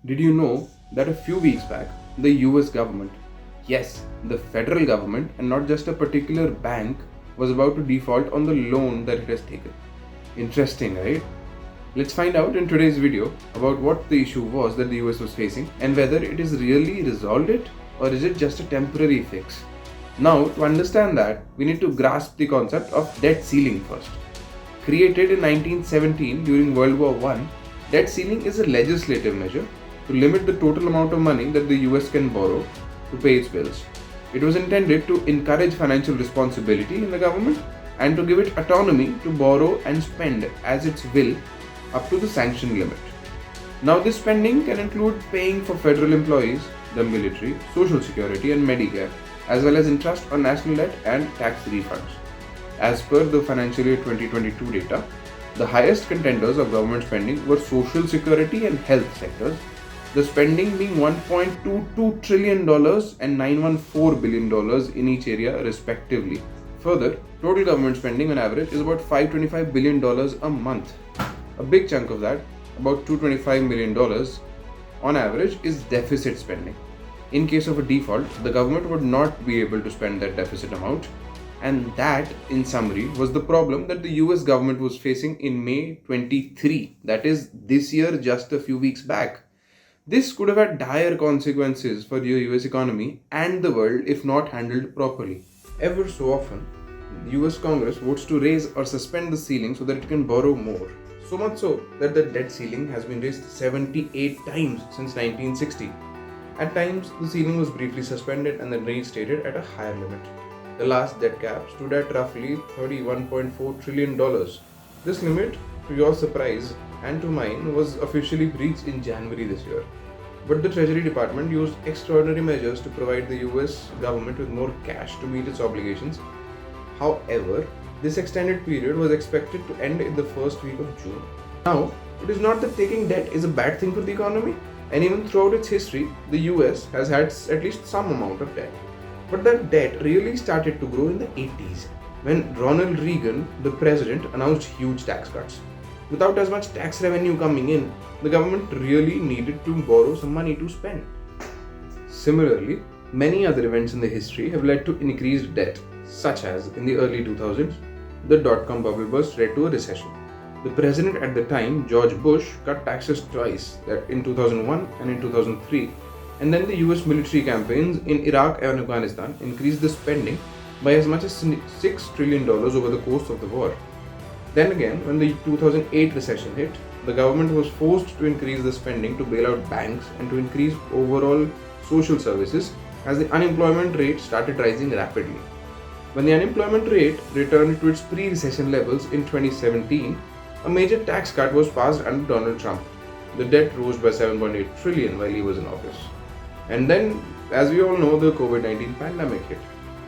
Did you know that a few weeks back, the US government, yes, the federal government, and not just a particular bank, was about to default on the loan that it has taken? Interesting, right? Let's find out in today's video about what the issue was that the US was facing and whether it is really resolved it or is it just a temporary fix. Now, to understand that, we need to grasp the concept of debt ceiling first. Created in 1917 during World War I, debt ceiling is a legislative measure to limit the total amount of money that the US can borrow to pay its bills. It was intended to encourage financial responsibility in the government and to give it autonomy to borrow and spend as its will up to the sanctioned limit. Now, this spending can include paying for federal employees, the military, social security, and Medicare, as well as interest on national debt and tax refunds. As per the financial year 2022 data, the highest contenders of government spending were social security and health sectors, the spending being $1.22 trillion and $914 billion in each area respectively. Further, total government spending on average is about $525 billion a month. A big chunk of that, about $225 million on average, is deficit spending. In case of a default, the government would not be able to spend that deficit amount, and that, in summary, was the problem that the US government was facing in May 23, that is, this year, just a few weeks back. This could have had dire consequences for the US economy and the world if not handled properly. Ever so often, the US Congress votes to raise or suspend the ceiling so that it can borrow more. So much so that the debt ceiling has been raised 78 times since 1960. At times, the ceiling was briefly suspended and then reinstated at a higher limit. The last debt cap stood at roughly $31.4 trillion. This limit, to your surprise and to mine, was officially breached in January this year. But the Treasury Department used extraordinary measures to provide the US government with more cash to meet its obligations. However, this extended period was expected to end in the first week of June. Now, it is not that taking debt is a bad thing for the economy, and even throughout its history, the US has had at least some amount of debt. But that debt really started to grow in the 80s, when Ronald Reagan, the president, announced huge tax cuts. Without as much tax revenue coming in, the government really needed to borrow some money to spend. Similarly, many other events in the history have led to increased debt, such as in the early 2000s, the dot-com bubble burst led to a recession. The president at the time, George Bush, cut taxes twice, that in 2001 and in 2003, and then the US military campaigns in Iraq and Afghanistan increased the spending by as much as $6 trillion over the course of the war. Then again, when the 2008 recession hit, the government was forced to increase the spending to bail out banks and to increase overall social services as the unemployment rate started rising rapidly. When the unemployment rate returned to its pre-recession levels in 2017, a major tax cut was passed under Donald Trump. The debt rose by $7.8 trillion while he was in office. And then, as we all know, the COVID-19 pandemic hit.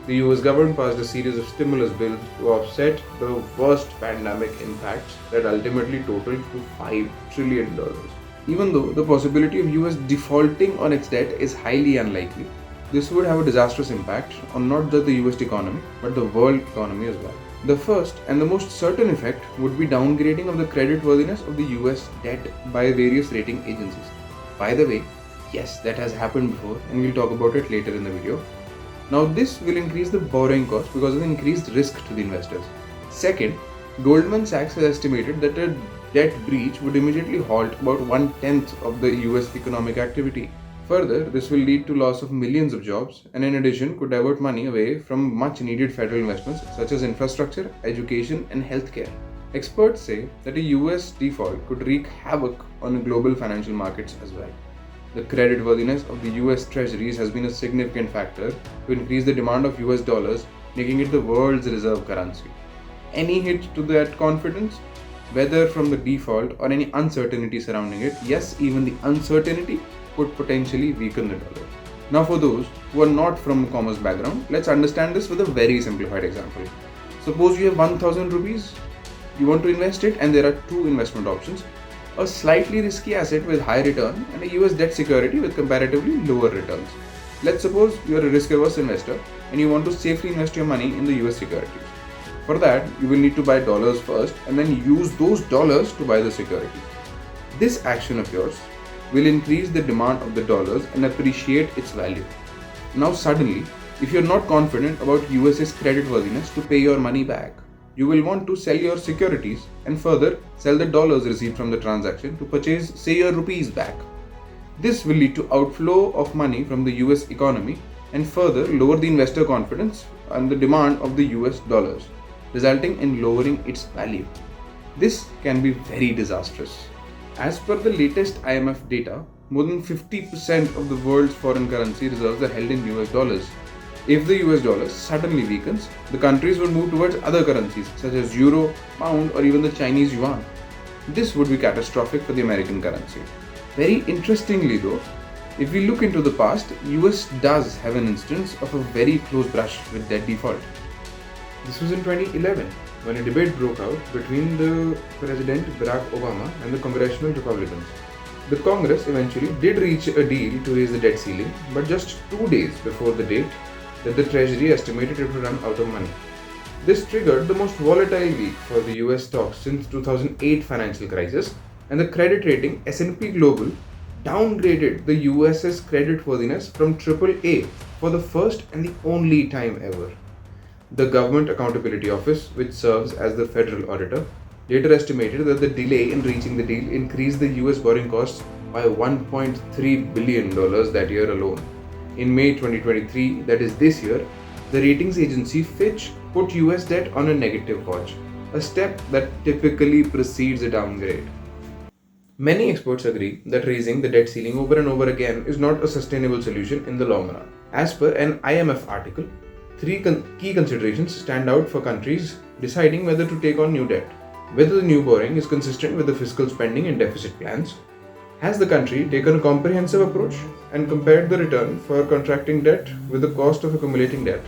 The US government passed a series of stimulus bills to offset the worst pandemic impacts that ultimately totaled to $5 trillion. Even though the possibility of US defaulting on its debt is highly unlikely, this would have a disastrous impact on not just the US economy, but the world economy as well. The first and the most certain effect would be downgrading of the creditworthiness of the US debt by various rating agencies. By the way, yes, that has happened before, and we'll talk about it later in the video. Now, this will increase the borrowing cost because of the increased risk to the investors. Second, Goldman Sachs has estimated that a debt breach would immediately halt about 1/10 of the US economic activity. Further, this will lead to loss of millions of jobs and in addition could divert money away from much needed federal investments such as infrastructure, education, and healthcare. Experts say that a US default could wreak havoc on global financial markets as well. The creditworthiness of the US treasuries has been a significant factor to increase the demand of US dollars, making it the world's reserve currency. Any hit to that confidence, whether from the default or any uncertainty surrounding it, yes, even the uncertainty could potentially weaken the dollar. Now, for those who are not from a commerce background, let's understand this with a very simplified example. Suppose you have 1000 rupees, you want to invest it, and there are two investment options: a slightly risky asset with high return and a US debt security with comparatively lower returns. Let's suppose you are a risk-averse investor and you want to safely invest your money in the US securities. For that, you will need to buy dollars first and then use those dollars to buy the securities. This action of yours will increase the demand of the dollars and appreciate its value. Now suddenly, if you're not confident about US's creditworthiness to pay your money back, you will want to sell your securities and further sell the dollars received from the transaction to purchase, say, your rupees back. This will lead to outflow of money from the US economy and further lower the investor confidence and the demand of the US dollars, resulting in lowering its value. This can be very disastrous. As per the latest IMF data, more than 50% of the world's foreign currency reserves are held in US dollars. If the US dollar suddenly weakens, the countries would move towards other currencies such as euro, pound, or even the Chinese yuan. This would be catastrophic for the American currency. Very interestingly though, if we look into the past, US does have an instance of a very close brush with debt default. This was in 2011 when a debate broke out between the President Barack Obama and the congressional Republicans. The Congress eventually did reach a deal to raise the debt ceiling, but just 2 days before the date that the Treasury estimated it would run out of money. This triggered the most volatile week for the US stocks since 2008 financial crisis, and the credit rating S&P Global downgraded the US's creditworthiness from AAA for the first and the only time ever. The Government Accountability Office, which serves as the federal auditor, later estimated that the delay in reaching the deal increased the US borrowing costs by $1.3 billion that year alone. In May 2023, that is this year, the ratings agency Fitch put US debt on a negative watch, a step that typically precedes a downgrade. Many experts agree that raising the debt ceiling over and over again is not a sustainable solution in the long run. As per an IMF article, three key considerations stand out for countries deciding whether to take on new debt. Whether the new borrowing is consistent with the fiscal spending and deficit plans. Has the country taken a comprehensive approach and compared the return for contracting debt with the cost of accumulating debt?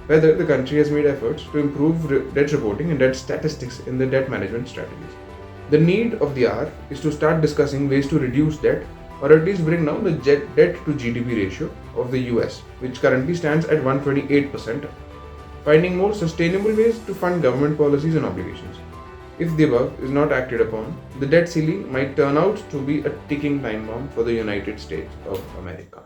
Whether the country has made efforts to improve debt reporting and debt statistics in the debt management strategies. The need of the hour is to start discussing ways to reduce debt or at least bring down the debt to GDP ratio of the US, which currently stands at 128%, finding more sustainable ways to fund government policies and obligations. If the above is not acted upon, the debt ceiling might turn out to be a ticking time bomb for the United States of America.